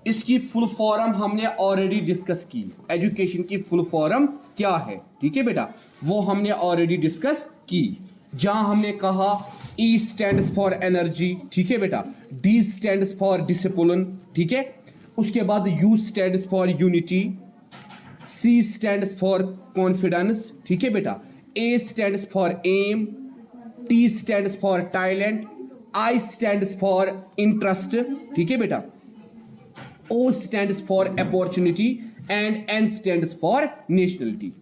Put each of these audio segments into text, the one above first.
इसकी full form हमने already discuss की। एजुकेशन की फुल फॉर्म क्या है, ठीक है बेटा, वो हमने ऑलरेडी डिस्कस की। जहां हमने कहा E स्टैंड्स फॉर एनर्जी, ठीक है बेटा, D स्टैंड्स फॉर डिसिप्लिन, ठीक है, उसके बाद U stands for unity, C stands for confidence, ठीक है बेटा, A stands for aim, T stands for talent, I stands for interest, ठीक है बेटा, O stands for opportunity and N stands for nationality.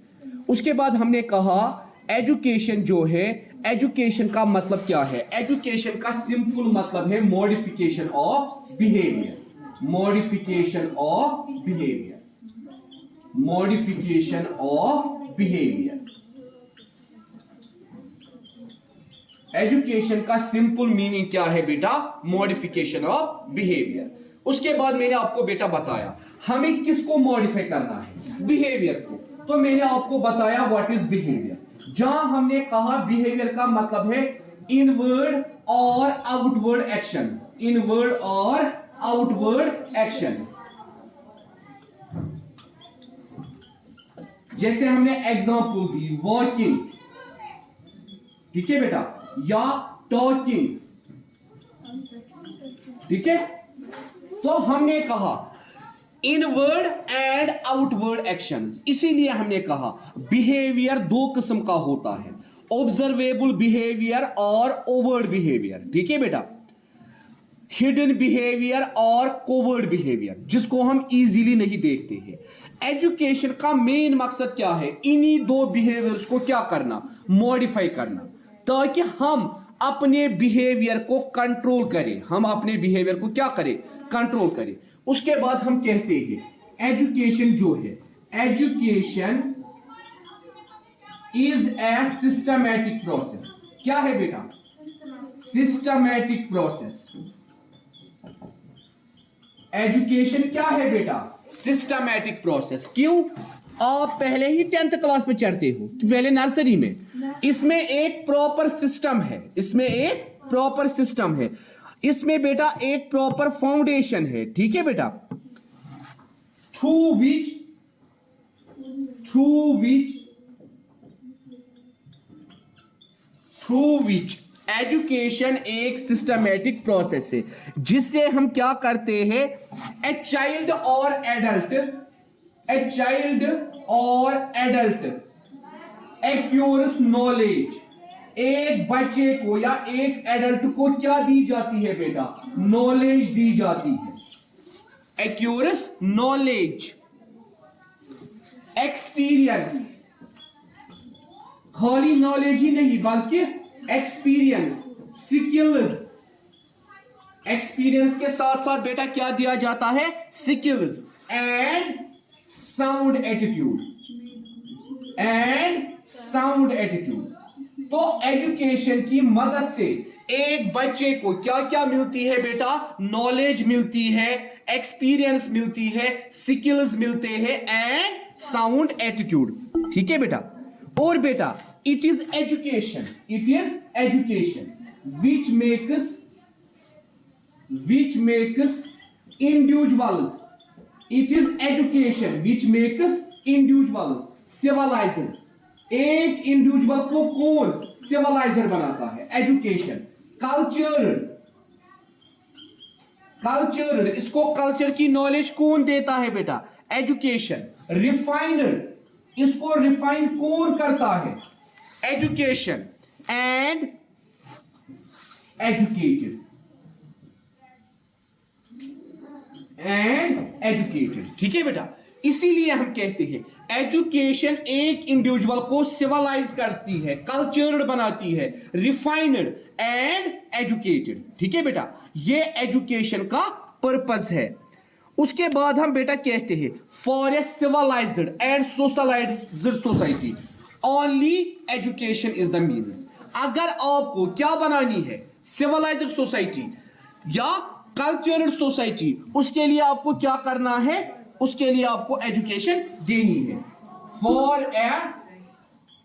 उसके बाद हमने कहा एजुकेशन जो है, एजुकेशन का मतलब क्या है? एजुकेशन का सिंपल मतलब है modification of behaviour, modification of behaviour, modification of behaviour. Education का सिंपल मीनिंग क्या है बेटा? Modification of behaviour. उसके बाद मैंने आपको बेटा बताया हमें किसको मॉडिफाई करना है? बिहेवियर को। तो मैंने आपको बताया व्हाट इज बिहेवियर। जहां हमने कहा बिहेवियर का मतलब है इनवर्ड और आउटवर्ड एक्शंस, इनवर्ड और आउटवर्ड एक्शंस। जैसे हमने एग्जांपल दी वॉकिंग, ठीक है बेटा, या टॉकिंग, ठीक है। तो हमने कहा इनवर्ड एंड आउटवर्ड एक्शंस, इसीलिए हमने कहा बिहेवियर दो किस्म का होता है, ऑब्जर्वेबल बिहेवियर और ओवर्ट बिहेवियर, ठीक है बेटा, हिडन बिहेवियर और कोवर्ट बिहेवियर, जिसको हम इजीली नहीं देखते हैं। एजुकेशन का मेन मकसद क्या है? इन्हीं दो बिहेवियर्स को क्या करना? मॉडिफाई करना, ताकि हम अपने बिहेवियर को कंट्रोल करें, हम अपने बिहेवियर को क्या करें? कंट्रोल करें। उसके बाद हम कहते हैं एजुकेशन जो है, education is a systematic process. क्या है बेटा? Systematic process. एजुकेशन क्या है बेटा? Systematic process. क्यों? आप पहले ही 10th क्लास में चढ़ते हो, तो पहले नर्सरी में, इसमें एक प्रॉपर सिस्टम है, इसमें एक प्रॉपर सिस्टम है, इसमें बेटा एक प्रॉपर फाउंडेशन है, ठीक है बेटा, थ्रू विच एजुकेशन एक सिस्टमैटिक प्रोसेस है, जिससे हम क्या करते हैं? ए चाइल्ड और एडल्ट एक्यूर्स नॉलेज। एक बच्चे को या एक एडल्ट को क्या दी जाती है बेटा? नॉलेज दी जाती है। एक्यूर्स नॉलेज, एक्सपीरियंस, खाली नॉलेज ही नहीं बल्कि एक्सपीरियंस, स्किल्स। एक्सपीरियंस के साथ साथ बेटा क्या दिया जाता है? स्किल्स एंड साउंड एटीट्यूड, तो एजुकेशन की मदद से एक बच्चे को क्या क्या मिलती है बेटा? नॉलेज मिलती है, एक्सपीरियंस मिलती है, स्किल्स मिलते हैं एंड साउंड एटीट्यूड, ठीक है बेटा। और बेटा it is education which makes individuals, it is education which makes individuals civilized। एक इंडिविजुअल को कौन सिविलाइजर बनाता है? एजुकेशन। कल्चर, इसको कल्चर की नॉलेज कौन देता है बेटा? एजुकेशन। रिफाइनड, इसको रिफाइन कौन करता है? एजुकेशन। एंड एजुकेटेड, ठीक है बेटा। इसीलिए हम कहते हैं एजुकेशन एक इंडिविजुअल को सिविलाइज करती है, कल्चर्ड बनाती है, रिफाइनड एंड एजुकेटेड, ठीक है बेटा। ये एजुकेशन का पर्पस है। उसके बाद हम बेटा कहते हैं for a civilised and socialised society only education is the means. अगर आपको क्या बनानी है? सिविलाइज्ड सोसाइटी या कल्चरल सोसाइटी, उसके लिए आपको क्या करना है? उसके लिए आपको एजुकेशन देनी है। For a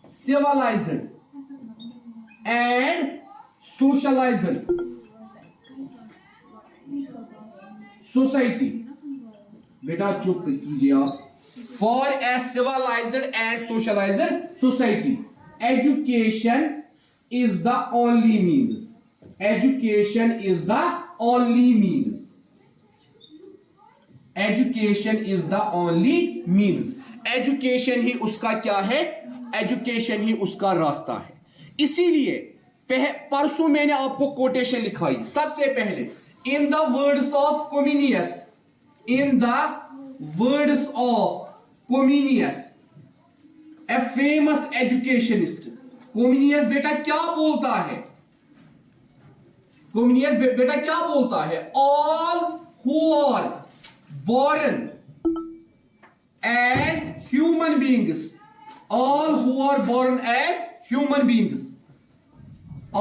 civilised and socialised society बेटा चुप कीजिए आप। For a civilised and socialised society education is the only means, education is the only means, education is the only means. Education ही उसका क्या है, एजुकेशन ही उसका रास्ता है। इसीलिए परसों मैंने आपको कोटेशन लिखाई सबसे पहले, in the words of Comenius, in the words of Comenius a famous educationist. Comenius बेटा क्या बोलता है, कोमिनियस बेटा क्या बोलता है, all who are born as human beings, all who are born as human beings,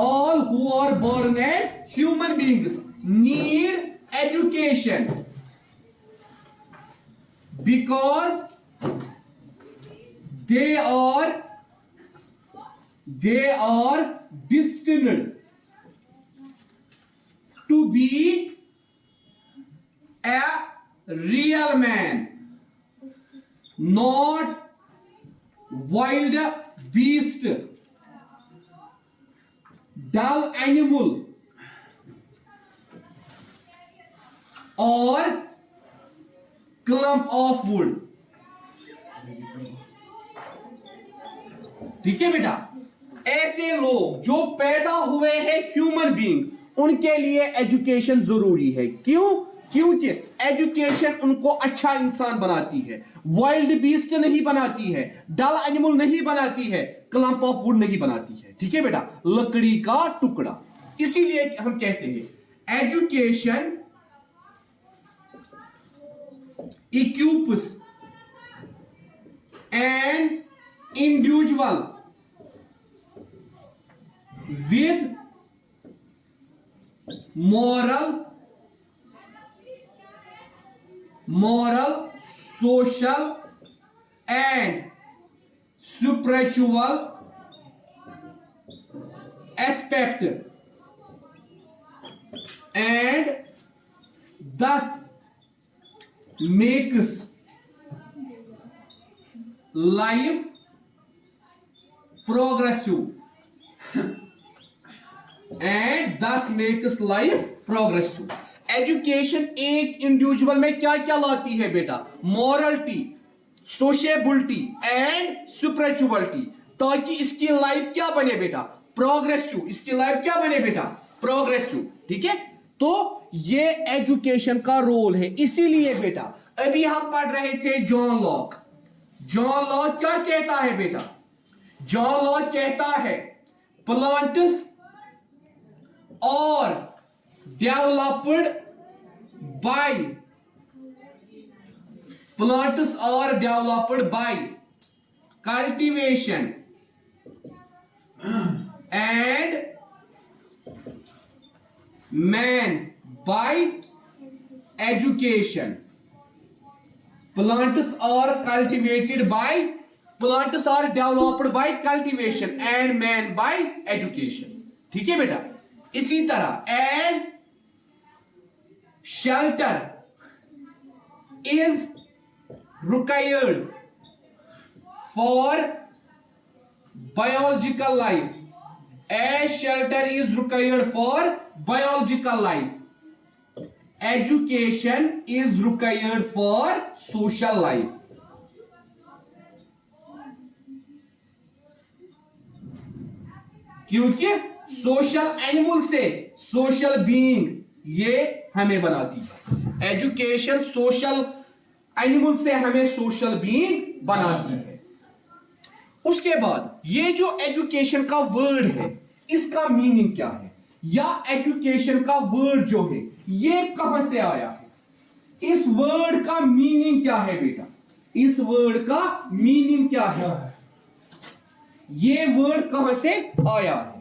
all who are born as human beings need education because they are destined to be a real man, not wild beast, dull animal, or clump of wood। ठीक है बेटा, ऐसे लोग जो पैदा हुए हैं human being, उनके लिए एजुकेशन जरूरी है। क्यों? क्योंकि एजुकेशन उनको अच्छा इंसान बनाती है, वाइल्ड बीस्ट नहीं बनाती है, डल एनिमल नहीं बनाती है, क्लम्प ऑफ वुड नहीं बनाती है। ठीक है बेटा, लकड़ी का टुकड़ा। इसीलिए हम कहते हैं education equips an individual with moral, social and spiritual aspect, and thus makes life progressive, and thus makes life progressive। Education एक इंडिविजुअल में क्या क्या लाती है बेटा, मॉरलिटी, सोशेबिलिटी एंड स्पिरिचुअलिटी, ताकि इसकी लाइफ क्या बने बेटा, प्रोग्रेसिव। इसकी लाइफ क्या बने बेटा, प्रोग्रेसिव। ठीक है, तो ये एजुकेशन का रोल है। इसीलिए बेटा अभी हम पढ़ रहे थे जॉन लॉक। जॉन लॉक क्या कहता है बेटा, जॉन लॉक कहता है प्लांट्स और developed by plants are developed by cultivation and man by education। plants are cultivated by, plants are developed by cultivation and man by education। ठीक है बेटा, इसी तरह as shelter is required for biological life, as shelter is required for biological life, education is required for social life। क्योंकि social animal से social being ये हमें बनाती है। एजुकेशन सोशल एनिमल से हमें सोशल बीइंग बनाती है। उसके बाद ये जो एजुकेशन का वर्ड है, इसका मीनिंग क्या है, या एजुकेशन का वर्ड जो है ये कहां से आया है, इस वर्ड का मीनिंग क्या है बेटा, इस वर्ड का मीनिंग क्या है, ये वर्ड कहां से आया है।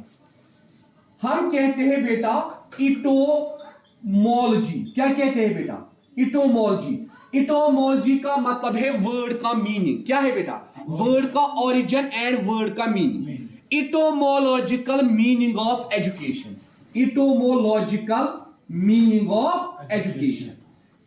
हम कहते हैं बेटा इटोमोलॉजी। क्या कहते हैं बेटा, इटोमोलॉजी। इटोमोलॉजी का मतलब है वर्ड का मीनिंग। क्या है बेटा, वर्ड का ओरिजिन एंड वर्ड का meaning. Etymological meaning of education, etymological meaning of education.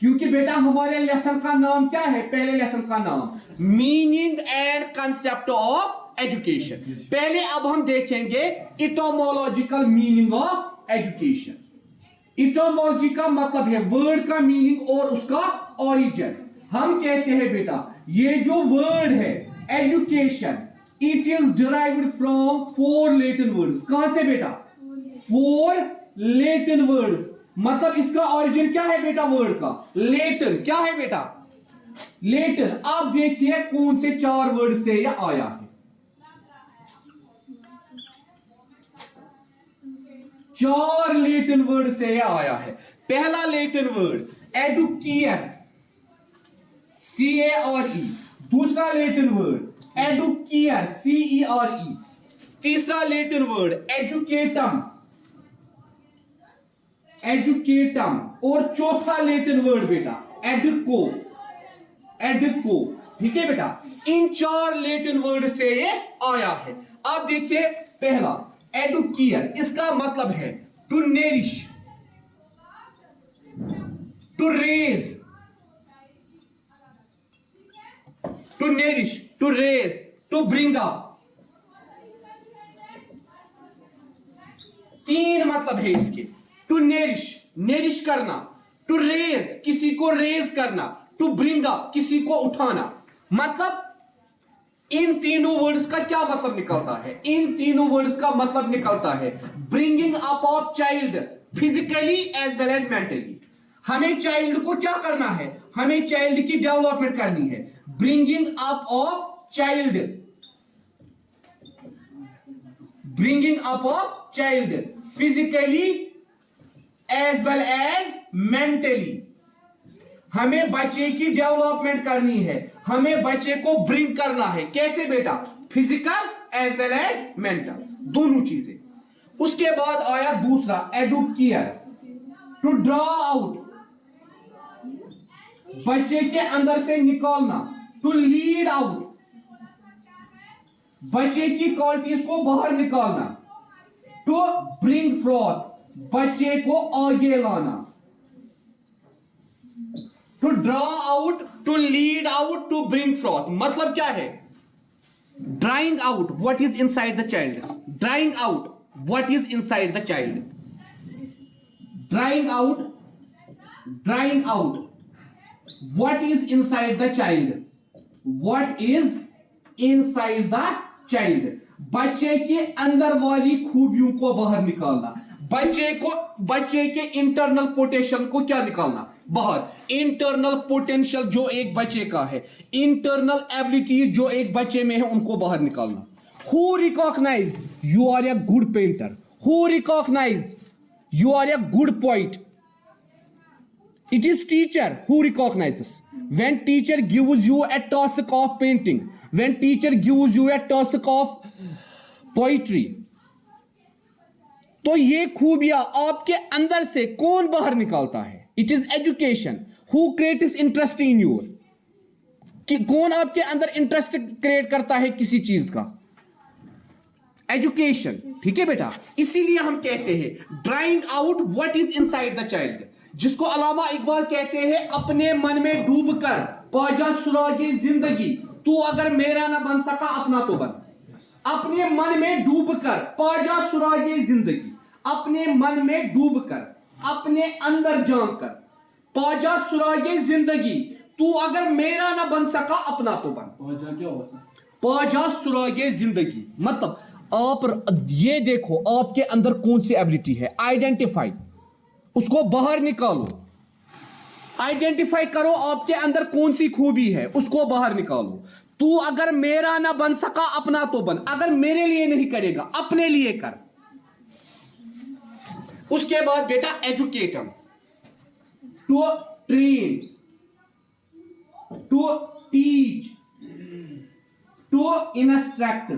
क्योंकि बेटा हमारे लेसन का नाम क्या है, पहले लेसन का नाम meaning and concept of education. पहले अब हम देखेंगे इटोमोलॉजिकल मीनिंग ऑफ एजुकेशन। इटोमोलॉजी का मतलब है वर्ड का मीनिंग और उसका ओरिजिन। हम कहते हैं बेटा ये जो वर्ड है education, it is derived from 4 Latin words. कहां से बेटा, 4 लैटिन वर्ड्स। मतलब इसका ओरिजिन क्या है बेटा, वर्ड का लैटिन। क्या है बेटा, लैटिन। आप देखिए कौन से 4 वर्ड से यह आया है। 4 लैटिन वर्ड से यह आया है। पहला लैटिन वर्ड एडुकियर, CARE। दूसरा लैटिन वर्ड एडुकियर, CERE। तीसरा लैटिन वर्ड एजुकेटम, एजुकेटम। और चौथा लैटिन वर्ड बेटा एडुको, एडुको। ठीक है बेटा, इन 4 लैटिन वर्ड से ये आया है। आप देखिए पहला एडुकियर, इसका मतलब है to nourish, to raise, to nourish, to raise, to bring up. 3 मतलब है इसके। टू नरिश, नरिश करना। टू रेज, किसी को रेज करना। टू ब्रिंग अप, किसी को उठाना। मतलब इन तीनों वर्ड्स का क्या मतलब निकलता है, इन तीनों वर्ड्स का मतलब निकलता है bringing up of child physically as well as mentally. हमें चाइल्ड को क्या करना है, हमें चाइल्ड की डेवलपमेंट करनी है। Bringing up of child, bringing up of child physically as well as mentally. हमें बच्चे की डेवलपमेंट करनी है, हमें बच्चे को ब्रिंग करना है। कैसे बेटा, physical as well as mental, दोनों चीजें। उसके बाद आया दूसरा एडुकियर, टू ड्रॉ आउट, बच्चे के अंदर से निकालना। टू लीड आउट, बच्चे की क्वालिटीज को बाहर निकालना। टू ब्रिंग फ्रॉथ, बच्चे को आगे लाना। To draw out, to lead out, to bring forth. मतलब क्या है, drawing out what is inside the child, drawing out what is inside the child, drawing out, drawing out what is inside the child, what is inside the child. बच्चे के अंदर वाली खूबियों को बाहर निकालना, बच्चे के इंटरनल पोटेंशियल को क्या निकालना, बाहर। इंटरनल पोटेंशियल जो एक बच्चे का है, इंटरनल एबिलिटी जो एक बच्चे में है, उनको बाहर निकालना। Who recognize you are a good painter, who recognize you are a good poet, it is teacher who recognizes. When teacher gives you a task of painting, when teacher gives you a task of poetry, तो ये खूबियां आपके अंदर से कौन बाहर निकालता है, it is education. Who creates interest in your, कि कौन आपके अंदर इंटरेस्ट क्रिएट करता है किसी चीज का, एजुकेशन। ठीक है बेटा, इसीलिए हम कहते हैं drawing out what is inside the child, जिसको अल्लामा इकबाल कहते हैं अपने मन में डूबकर पाजा सुरागे जिंदगी, तू अगर मेरा ना बन सका अपना तो बन। अपने मन में डूबकर पाजा सुरागे जिंदगी, अपने मन में डूबकर, अपने अंदर झांककर, पाजा सुरागे जिंदगी, तू अगर मेरा ना बन सका अपना तो बन। पाजा क्या होता है, पाजा सुरागे जिंदगी मतलब आप ये देखो आपके अंदर कौन सी एबिलिटी है, आइडेंटिफाई, उसको बाहर निकालो। आइडेंटिफाई करो आपके अंदर कौन सी खूबी है, उसको बाहर निकालो। तू अगर मेरा ना बन सका अपना तो बन, अगर मेरे लिए नहीं करेगा अपने लिए कर। उसके बाद बेटा educatum, to train, to teach, to instruct.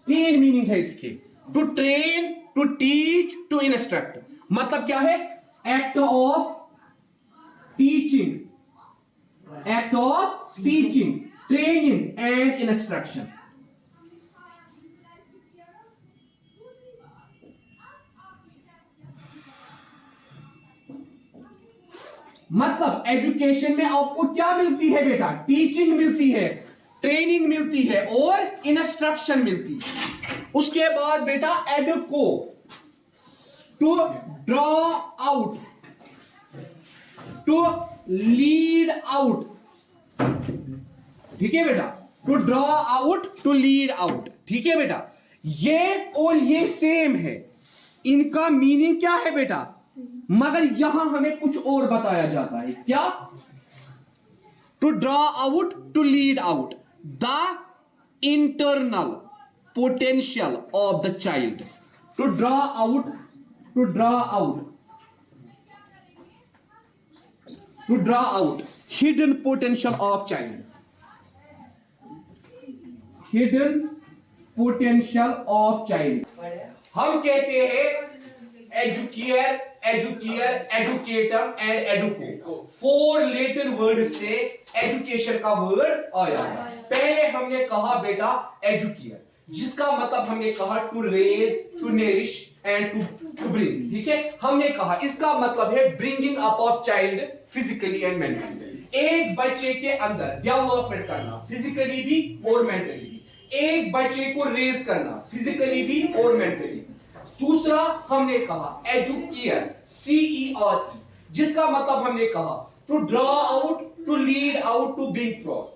3 meaning है इसके, to train, to teach, to instruct. मतलब क्या है, act of teaching, act of teaching, training and instruction. मतलब एजुकेशन में आपको क्या मिलती है बेटा? टीचिंग मिलती है, ट्रेनिंग मिलती है और इंस्ट्रक्शन मिलती है। उसके बाद बेटा educo, to draw out, to lead out, ठीक है बेटा, to draw out, to lead out, ठीक है बेटा। ये और ये सेम है, इनका मीनिंग क्या है बेटा? मगर यहां हमें कुछ और बताया जाता है। क्या? To draw out, to lead out the internal potential of the child. To draw out, to draw out, to draw out hidden potential of child, hidden potential of child. हम कहते हैं educare, educare, educator and educo. 4 Latin word से education का word आया। पहले हमने कहा बेटा एजुकेयर, जिसका मतलब हमने कहा to raise, to nourish and to bring, ठीक है। हमने कहा इसका मतलब है bringing up of child physically and mentally. एक बच्चे के अंदर डेवलपमेंट करना, फिजिकली भी और मेंटली भी। एक बच्चे को रेज करना, फिजिकली भी और मेंटली। दूसरा हमने कहा एजुकेयर, CER, जिसका मतलब हमने कहा to draw out, to lead out, to bring for.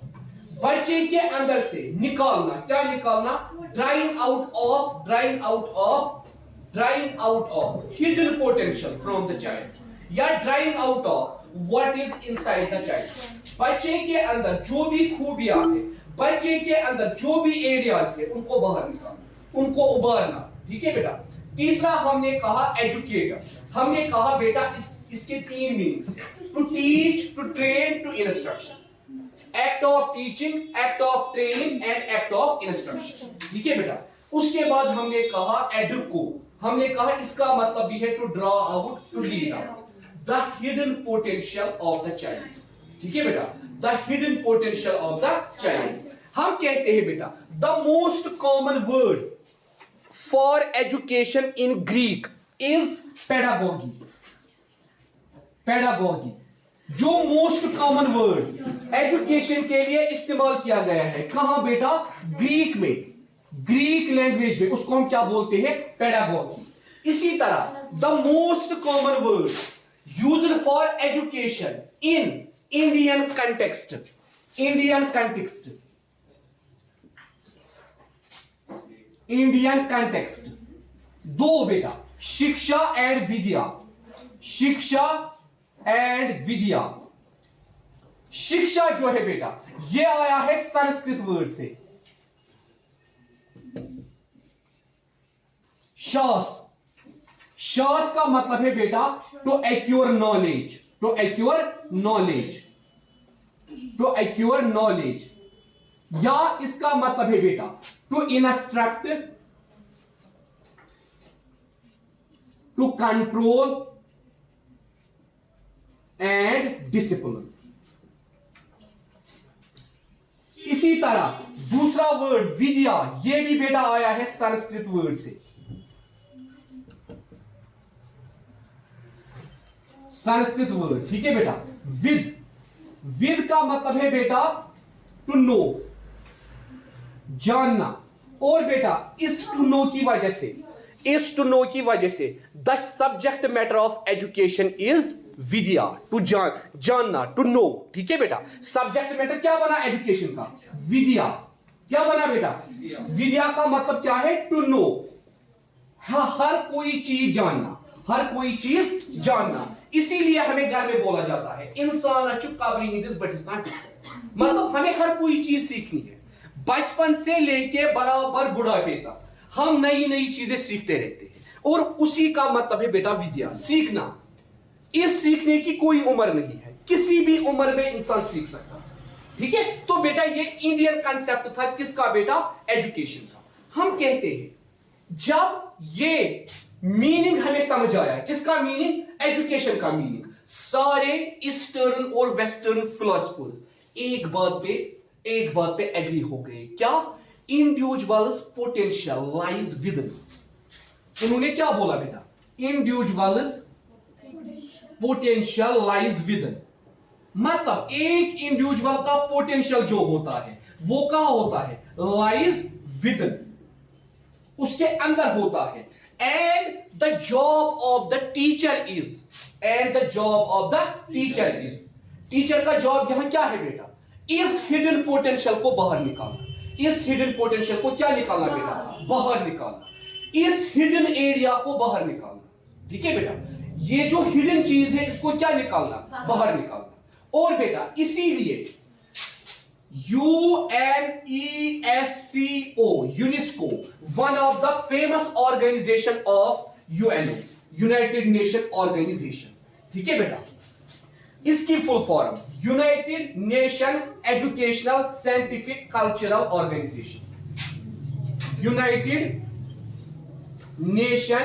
बच्चे के अंदर से निकालना, क्या निकालना? Drawing out of, drawing out of, drawing out of hidden potential from the child, या drawing out of what is inside the child. बच्चे के अंदर जो भी खूबियां है, बच्चे के अंदर जो भी एरियाज है, उनको बाहर निकालना, उनको उबारना, ठीक है बेटा। तीसरा हमने कहा एजुकेटर। हमने कहा बेटा इसके 3 meanings, to teach, to train, to instruction. Act of teaching, act of training and act of instruction, ठीक है बेटा। उसके बाद हमने कहा एडुको। हमने कहा इसका मतलब भी है to draw out, to lead out the hidden potential of the child, ठीक है बेटा, the hidden potential of the child. हम कहते हैं बेटा the most common word for education in Greek is pedagogy. Pedagogy जो मोस्ट कॉमन वर्ड एजुकेशन के लिए इस्तेमाल किया गया है, कहां बेटा? ग्रीक में, ग्रीक लैंग्वेज में। उसको हम क्या बोलते हैं? पेडागोगी। इसी तरह the most common word used for education in Indian context, Indian context, Indian context, 2 बेटा, शिक्षा एंड विद्या, शिक्षा एंड विद्या। शिक्षा जो है बेटा ये आया है संस्कृत वर्ड से, शास्त्र। शास्त्र का मतलब है बेटा to acquire knowledge, to acquire knowledge, to acquire knowledge. या इसका मतलब है बेटा to instruct, to control and discipline. इसी तरह दूसरा वर्ड विद्या, यह भी बेटा आया है संस्कृत वर्ड से, संस्कृत वर्ड, ठीक है बेटा। विद, विद का मतलब है बेटा टू नो, जानना। और बेटा इस टू नो की वजह से, इस टू नो की वजह से the subject matter of education is vidya, to जानना, टू नो, ठीक है बेटा। सब्जेक्ट मैटर क्या बना एजुकेशन का? विद्या। क्या बना बेटा? विद्या का मतलब क्या है? टू नो, हर कोई चीज जानना, हर कोई चीज जानना। इसीलिए हमें घर में बोला जाता है इंसान मतलब हमें हर कोई चीज सीखनी है, बचपन से लेके बराबर बुढ़ापे तक हम नई नई चीजें सीखते रहते हैं। और उसी का मतलब है बेटा विद्या, सीखना। इस सीखने की कोई उम्र नहीं है, किसी भी उम्र में इंसान सीख सकता है, ठीक है। तो बेटा ये इंडियन कंसेप्ट था किसका बेटा? एजुकेशन का। हम कहते हैं जब ये मीनिंग हमें समझ आया, किसका मीनिंग? एजुकेशन का मीनिंग, सारे ईस्टर्न और वेस्टर्न फिलोसफर्स एक बात पे एग्री हो गए। क्या? Individuals potential lies with in. उन्होंने क्या बोला बेटा? इंडिविजुअल्स पोटेंशियल लाइज विदिन, मतलब एक इंडिविजुअल का पोटेंशियल जो होता है वो कहां होता है, लाइज विदिन, उसके अंदर होता है। And the job of the teacher is, and the job of the teacher is, teacher का जॉब यहां क्या है बेटा, इस हिडन पोटेंशियल को बाहर निकालना। इस हिडन पोटेंशियल को क्या निकालना बेटा, बाहर निकालना, इस हिडन एरिया को बाहर निकालना। ठीक है बेटा, ये जो हिडन चीज है इसको क्या निकालना, बाहर निकालना। और बेटा इसीलिए UNESCO, UNESCO, one of the famous organization of UNO, united nation organization. ठीक है बेटा, इसकी full form united nation educational scientific cultural organization, united nation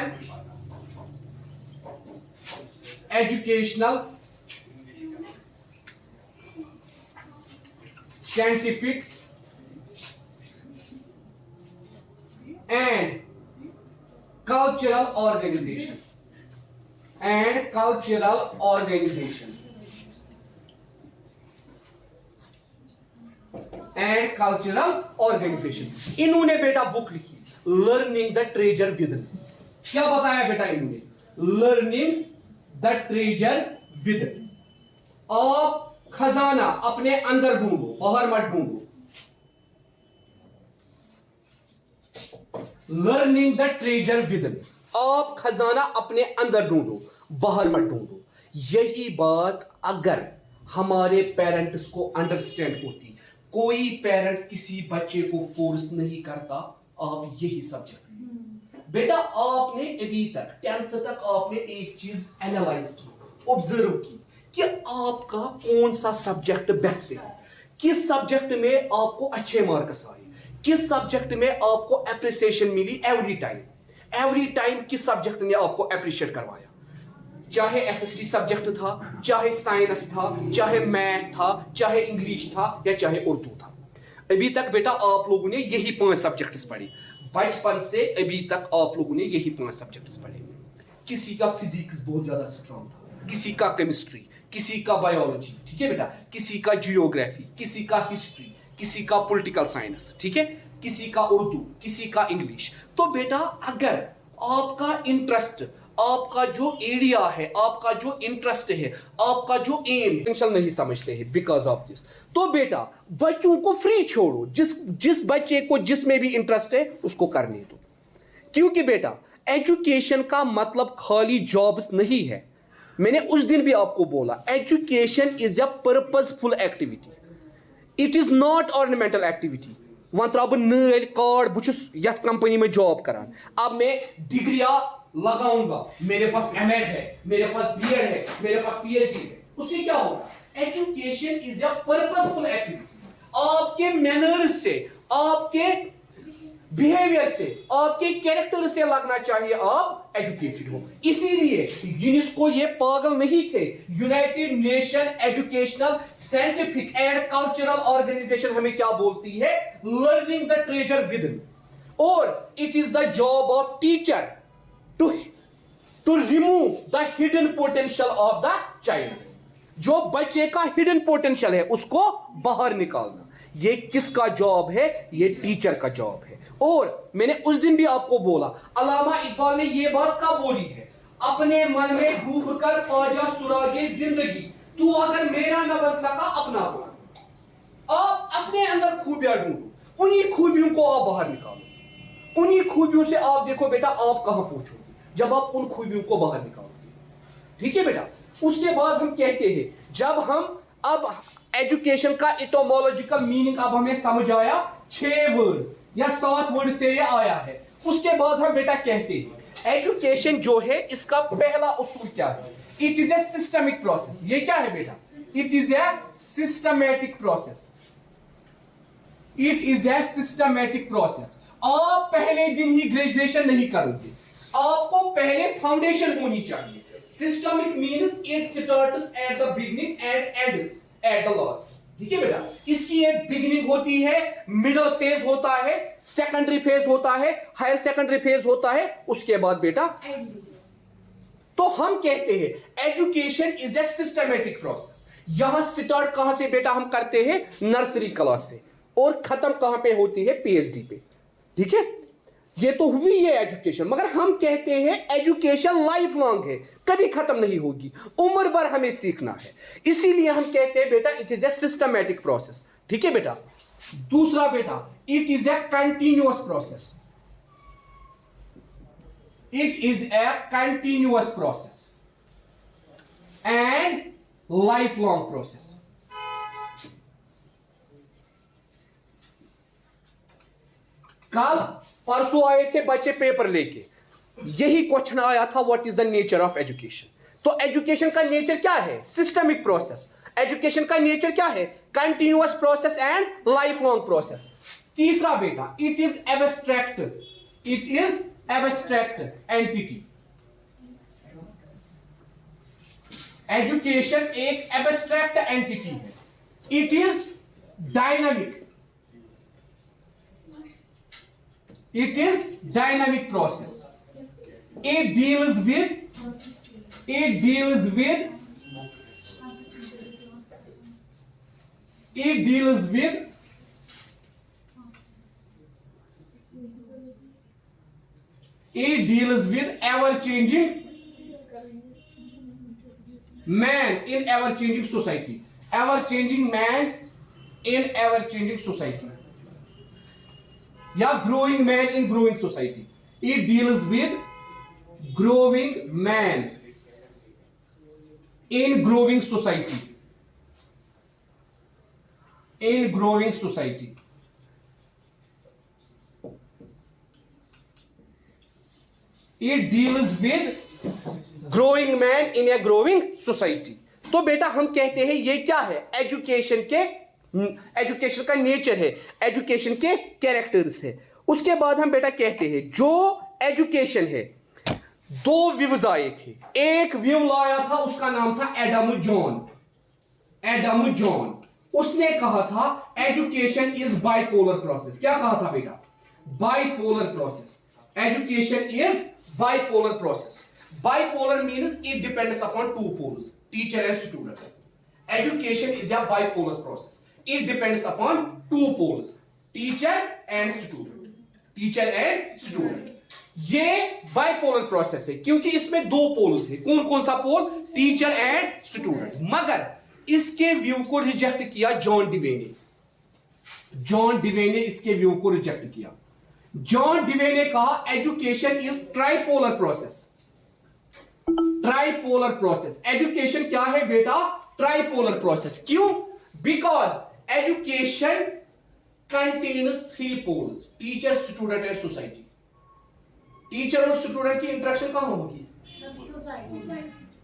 educational scientific and cultural organization, and cultural organization, and cultural organization. इन्होंने बेटा book लिखी learning the treasure within. क्या बताया बेटा इन्होंने, लर्निंग द ट्रेजर विदिन। आप खजाना अपने अंदर ढूंढो, बाहर मत ढूंढो। लर्निंग द ट्रेजर विदिन, आप खजाना अपने अंदर ढूंढो, बाहर मत ढूंढो। यही बात अगर हमारे पेरेंट्स को अंडरस्टैंड होती, कोई पेरेंट किसी बच्चे को फोर्स नहीं करता, आप यही सब्जेक्ट बेटा आपने अभी तक 10th तक आपने एक चीज एनालाइज की, ऑब्जर्व की कि आपका कौन सा सब्जेक्ट बेस्ट है, किस सब्जेक्ट में आपको अच्छे मार्क्स आए, किस सब्जेक्ट में आपको एप्रिसिएशन मिली एवरी टाइम किस सब्जेक्ट ने आपको अप्रिशिएट करवाया, चाहे एसएसटी सब्जेक्ट था, चाहे साइंस था, चाहे मैथ था, चाहे इंग्लिश था, या चाहे उर्दू था। अभी तक बेटा आप लोगों ने यही 5 सब्जेक्ट्स पढ़े, बचपन से अभी तक आप लोगों ने यही 5 सब्जेक्ट्स पढ़े। किसी का फिजिक्स बहुत ज्यादा स्ट्रांग था, किसी का केमिस्ट्री, किसी का बायोलॉजी, ठीक है बेटा, किसी का जियोग्राफी, किसी का हिस्ट्री, किसी का पॉलिटिकल साइंस, ठीक है, किसी का उर्दू, किसी का इंग्लिश। तो बेटा अगर आपका इंटरेस्ट, आपका जो एरिया है, आपका जो इंटरेस्ट है, आपका जो एम टेंशन नहीं समझते हैं बिकॉज ऑफ दिस, तो बेटा बच्चों को फ्री छोड़ो, जिस बच्चे को जिसमें भी इंटरेस्ट है उसको करने दो। क्योंकि बेटा एजुकेशन का मतलब खाली जॉब्स नहीं है। मैंने उस दिन भी आपको बोला education is a purposeful activity, it is not ornamental activity. वहां त्रा बह नल कार्ड बुछुस यथ कंपनी में जॉब करान, अब मैं डिग्रियां लगाऊंगा, मेरे पास एमएड है, मेरे पास बीएड है, मेरे पास पीएचडी है, उससे क्या होगा? Education is a purposeful activity. आपके मैनर्स से, आपके बिहेवियर से, आपके कैरेक्टर से लगना चाहिए आप एजुकेटेड हो। इसीलिए यूनेस्को ये पागल नहीं थे, united nation educational scientific and cultural organization हमें क्या बोलती है? लर्निंग द ट्रेजर विदिन, और it is the job of teacher to remove the hidden potential of the child. जो बच्चे का हिडन पोटेंशियल है उसको बाहर निकालना, ये किसका जॉब है? ये टीचर का जॉब है। और मैंने उस दिन भी आपको बोला, अल्लामा इकबाल ने ये बात कब बोली है? अपने मन में डूब कर पाजा सुरागे जिंदगी, तू अगर मेरा न बन सका अपना बना। आप अपने अंदर खूबियां ढूंढो, उन्हीं खूबियों को आप बाहर निकालो, उन्हीं खूबियों से आप देखो बेटा आप कहां पहुंचोगे जब आप उन खूबियों को बाहर निकालोगे। ठीक है बेटा, उसके बाद हम कहते हैं, जब हम अब एजुकेशन का इटोमोलॉजिकल मीनिंग अब हमें समझ आया, 6 वर्ड या 7 वर्ड से ये आया है, उसके बाद हम बेटा कहते हैं एजुकेशन जो है इसका पहला उसूल क्या है? It is a systemic process. ये क्या है बेटा? It is a systematic process, it is a systematic process. आप पहले दिन ही ग्रेजुएशन नहीं करोगे, आपको पहले फाउंडेशन होनी चाहिए। Systemic means it starts at the beginning and ends at the last. ठीक है बेटा, इसकी एक बिगिनिंग होती है, मिडिल फेज होता है, सेकेंडरी फेज होता है, हायर सेकेंडरी फेज होता है, उसके बाद बेटा तो हम कहते हैं education is a systematic process. यहां स्टार्ट कहां से बेटा हम करते हैं, नर्सरी क्लास से, और खत्म कहां पे होती है, पीएचडी पे। ठीक है, ये तो हुई ये एजुकेशन, मगर हम कहते हैं एजुकेशन लाइफ लॉन्ग है, कभी खत्म नहीं होगी, उम्र भर हमें सीखना है। इसीलिए हम कहते हैं बेटा it is a systematic process. ठीक है बेटा। दूसरा बेटा, it is a continuous process. It is a continuous process and life long process. कल परसों आए थे बच्चे पेपर लेके, यही क्वेश्चन आया था, what is the nature of education. तो एजुकेशन का नेचर क्या है, सिस्टमिक प्रोसेस। एजुकेशन का नेचर क्या है, continuous process and life long process. तीसरा बेटा, it is abstract. It is abstract entity. Education एक एब्स्ट्रैक्ट एंटिटी है। It is dynamic. It is dynamic process. It deals with it deals with it deals with it deals with ever changing man in ever changing society. Ever changing man in ever changing society, या growing man in growing society. It deals with growing man in growing society. In growing society. It deals with growing man in a growing society. तो बेटा हम कहते हैं ये क्या है, education का नेचर है, एजुकेशन के कैरेक्टर्स है। उसके बाद हम बेटा कहते हैं जो एजुकेशन है, दो व्यूज आए थे। एक व्यू लाया था, उसका नाम था एडम जॉन। एडम जॉन, उसने कहा था एजुकेशन इज बाइपोलर प्रोसेस। क्या कहा था बेटा, bipolar process. Education is bipolar process. Bipolar means it depends upon two poles, teacher and student. Education is a bipolar process. It depends upon two poles, teacher and student. Teacher and student. ये bipolar process है क्योंकि इसमें दो poles है। कौन कौन सा पोल, teacher and student. मगर इसके व्यू को रिजेक्ट किया जॉन डिवे ने। जॉन डिवे ने इसके व्यू को रिजेक्ट किया। जॉन डिवे ने कहा education is tripolar process. Tripolar process. Education क्या है बेटा, ट्राइपोलर प्रोसेस। क्यों, because education contains three poles, teacher student and society. Teacher और स्टूडेंट की इंटरेक्शन कहां होगी,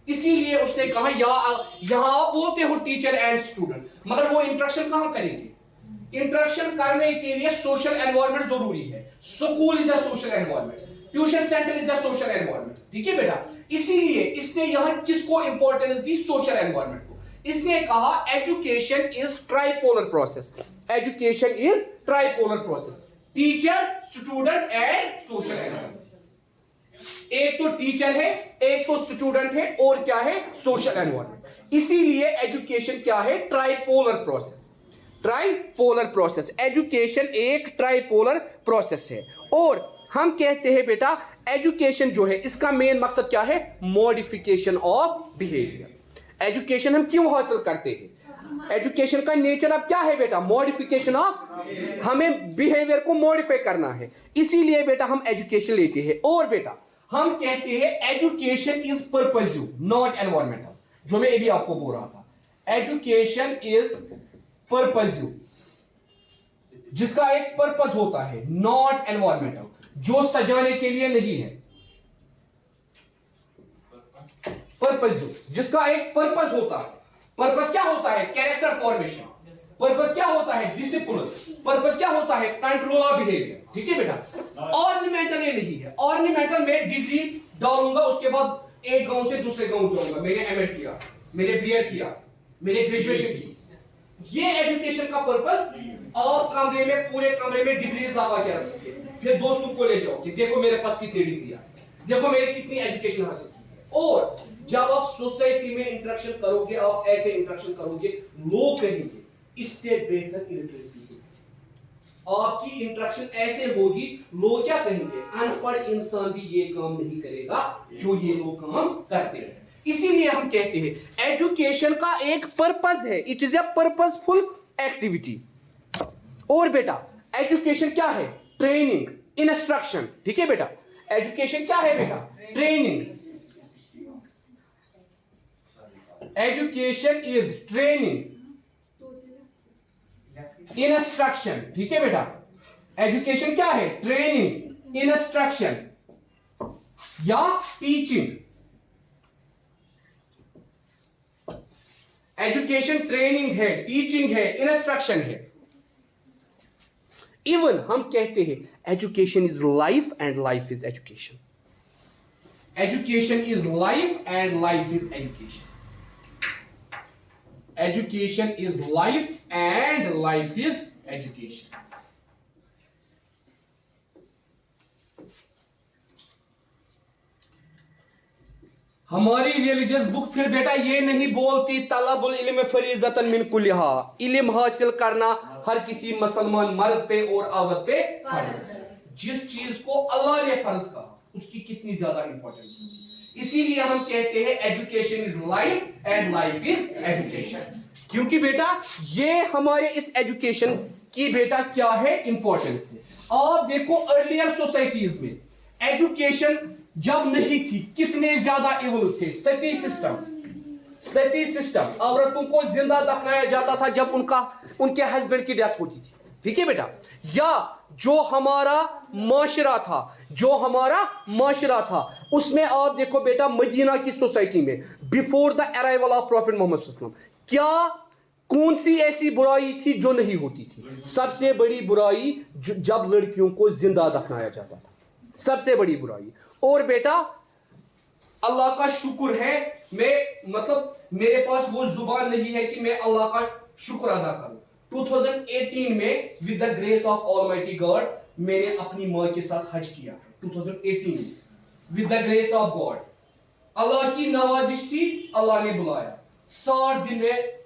इसीलिए उसने कहा यहां बोलते हो टीचर एंड स्टूडेंट, मगर वो इंटरेक्शन कहां करेंगे। इंटरेक्शन करने के लिए सोशल एनवायरनमेंट जरूरी है। School is a social environment, tuition centre is a social environment. ठीक है बेटा, इसीलिए इसने यहां किसको इंपॉर्टेंस दी, सोशल एनवायरनमेंट को। इसने कहा education is tripolar process. Education is tripolar process, teacher student and social environment. एक तो टीचर है, एक तो स्टूडेंट है, और क्या है, सोशल एनवायरनमेंट। इसीलिए एजुकेशन क्या है, tripolar process. Tripolar process, education एक ट्राइपोलर प्रोसेस है। और हम कहते हैं बेटा एजुकेशन जो है इसका मेन मकसद क्या है, मॉडिफिकेशन ऑफ बिहेवियर। एजुकेशन हम क्यों हासिल करते हैं, एजुकेशन का नेचर अब क्या है बेटा, मॉडिफिकेशन ऑफ, हमें बिहेवियर को मॉडिफाई करना है, इसीलिए बेटा हम एजुकेशन लेते हैं। और बेटा हम कहते हैं education is purposive not environmental, जो मैं अभी आपको बोल रहा था। एजुकेशन इज पर्पसिव, जिसका एक पर्पस होता है, नॉट एनवायरमेंटल, जो सजाने के लिए नहीं है। पर्पसिव, जिसका एक पर्पस होता है। पर्पस क्या होता है, कैरेक्टर फॉर्मेशन। पर्पस क्या होता है, डिसिप्लिन। पर्पस क्या होता है, कंट्रोल ऑफ बिहेवियर। ठीक है बेटा, ऑर्नामेंटल ये नहीं है। ऑर्नामेंटल में डिग्री डालूंगा, उसके बाद एक गांव से दूसरे गांव जाऊंगा, मैंने एमएड किया, मैंने बीएड किया, मैंने ग्रेजुएशन की, ये एजुकेशन का पर्पस। और कमरे में, पूरे कमरे में डिग्रीज लगा के रखोगे, फिर दोस्तों को ले जाओगे, देखो मेरे पास कितनी डिग्री है, देखो मैंने कितनी एजुकेशन हासिल की। और जब आप सोसाइटी में इंटरेक्शन करोगे, आप ऐसे इंटरेक्शन करोगे, लोग कहेंगे इससे बेहतर इलिटरेसी आपकी इंटरेक्शन ऐसे होगी, लोग क्या कहेंगे, अनपढ़ इंसान भी ये काम नहीं करेगा जो ये लोग काम करते हैं। इसीलिए हम कहते हैं एजुकेशन का एक पर्पस है, it is a purposeful activity. और बेटा एजुकेशन क्या है, ट्रेनिंग, इंस्ट्रक्शन, ठीक है बेटा, एजुकेशन क्या है बेटा, training, education is training, instruction, ठीक है बेटा, एजुकेशन क्या है, ट्रेनिंग, इंस्ट्रक्शन या टीचिंग। एजुकेशन ट्रेनिंग है, टीचिंग है, इंस्ट्रक्शन है। इवन हम कहते हैं education is life and life is education, education is life and life is education, education is life and life is education. हमारी रिलीजियस बुक फिर बेटा ये नहीं बोलती तलबुल इल्म फरीज़तन मिन कुल्लिहा, इल्म हासिल करना हर किसी मुसलमान मर्द पे और औरत पे फर्ज है। जिस चीज को अल्लाह ने फर्ज कहा उसकी कितनी ज्यादा इंपॉर्टेंस होगी। इसीलिए हम कहते हैं education is life and life is education, क्योंकि बेटा ये हमारे इस एजुकेशन की बेटा क्या है, इंपॉर्टेंस है। आप देखो अर्लियर सोसाइटीज में एजुकेशन जब नहीं थी कितने ज्यादा इवल्स थे, सती सिस्टम, सती सिस्टम, औरतों को जिंदा दफनाया जाता था जब उनके हस्बैंड की डेथ होती थी, ठीक है बेटा। या जो हमारा माशरा था, जो हमारा माशरा था उसमें आप देखो बेटा मदीना की सोसाइटी में before the arrival of prophet Muhammad सल्लल्लाहु अलैहि वसल्लम क्या कौन सी ऐसी बुराई थी जो नहीं होती थी? सबसे बड़ी बुराई जब लड़कियों को जिंदा दफनाया जाता था, सबसे बड़ी बुराई। और बेटा अल्लाह का शुक्र है, मैं मतलब मेरे पास वो जुबान नहीं है कि मैं अल्लाह का शुक्र अदा करूं। 2018 में with the grace of almighty God मैंने अपनी मां के साथ हज किया 2018 में with the grace of God. Allah की नवाजिश थी, अल्लाह ने बुलाया, 60 दिन में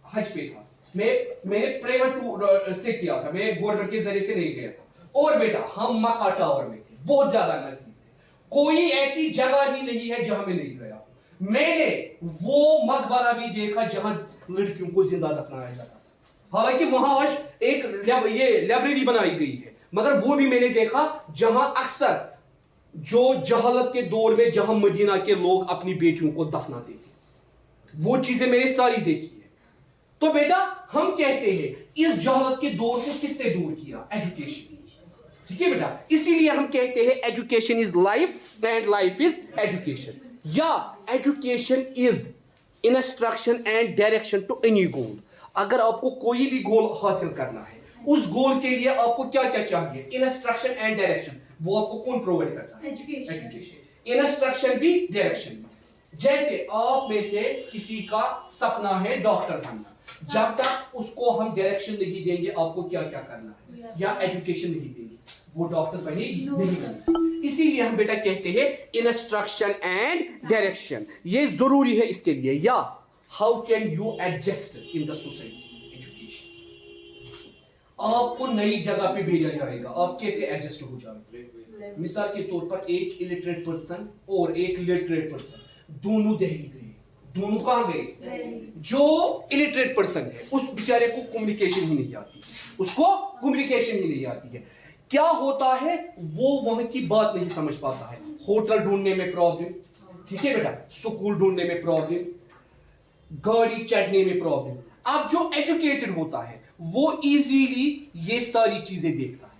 हज पे था। मैंने प्राइवेट टूर से किया था, मैं गवर्नमेंट के जरिए से नहीं गया था। और बेटा हम मक्का टावर में थे, बहुत ज्यादा नजदीक थे, कोई ऐसी जगह ही नहीं है जहां मैं नहीं गया। मैंने वो मकबरा भी देखा जहां लड़कियों को जिंदा दफनाया जाता था। हालांकि वहां आज एक ये लाइब्रेरी बनाई गई है, मगर वो भी मैंने देखा जहां अक्सर जो जहालत के दौर में जहां मदीना के लोग अपनी बेटियों को दफनाते थे, वो चीजें मैंने सारी देखी है। तो बेटा हम कहते हैं इस जहालत के दौर को किसने दूर किया? एजुकेशन, ठीक है बेटा। इसीलिए हम कहते हैं education is life and life is education, या education is instruction and direction to any goal. अगर आपको कोई भी गोल हासिल करना है, उस गोल के लिए आपको क्या क्या चाहिए? Instruction and direction. वो आपको कौन प्रोवाइड करता है? एजुकेशन। इंस्ट्रक्शन भी, डायरेक्शन भी। जैसे आप में से किसी का सपना है डॉक्टर बनना, जब तक उसको हम डायरेक्शन नहीं देंगे आपको क्या क्या करना है, या एजुकेशन नहीं देंगे, वो डॉक्टर बनेगी नहीं बनेगी। इसीलिए हम बेटा कहते हैं इंस्ट्रक्शन एंड डायरेक्शन, ये जरूरी है इसके लिए। या how can you adjust in the society? Education, आपको नई जगह पे भेजा जाएगा, आप कैसे एडजस्ट हो जाएंगे? मिसाल के तौर पर एक इलिटरेट पर्सन और एक लिटरेट पर्सन दोनों दिल्ली गए, दोनों कहां गए? जो इलिटरेट पर्सन है उस बेचारे को कम्युनिकेशन ही नहीं आती, उसको कम्युनिकेशन ही नहीं आती है। क्या होता है, वो वहां की बात नहीं समझ पाता है, होटल ढूंढने में प्रॉब्लम, ठीक है बेटा, स्कूल ढूंढने में प्रॉब्लम, गाड़ी चढ़ने में प्रॉब्लम। अब जो एजुकेटेड होता है वो इजीली ये सारी चीजें देखता है।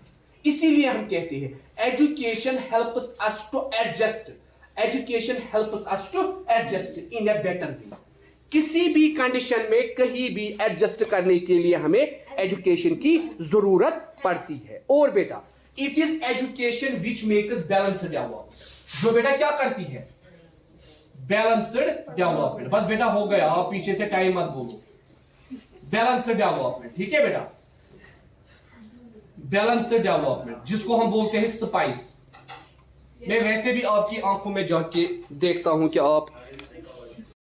इसीलिए हम कहते हैं education helps us to adjust, education helps us to adjust in a better way. किसी भी कंडीशन में कहीं भी एडजस्ट करने के लिए हमें एजुकेशन की जरूरत पड़ती है। और बेटा it is education which makes balanced development. जो बेटा क्या करती है? Balanced development. बस बेटा हो गया, आप पीछे से टाइम मत बोलो। बैलेंस्ड डेवलपमेंट, ठीक है बेटा, बैलेंस्ड डेवलपमेंट जिसको हम बोलते हैं स्पाइस, मैं वैसे भी आपकी आंखों में जाके देखता हूं कि आप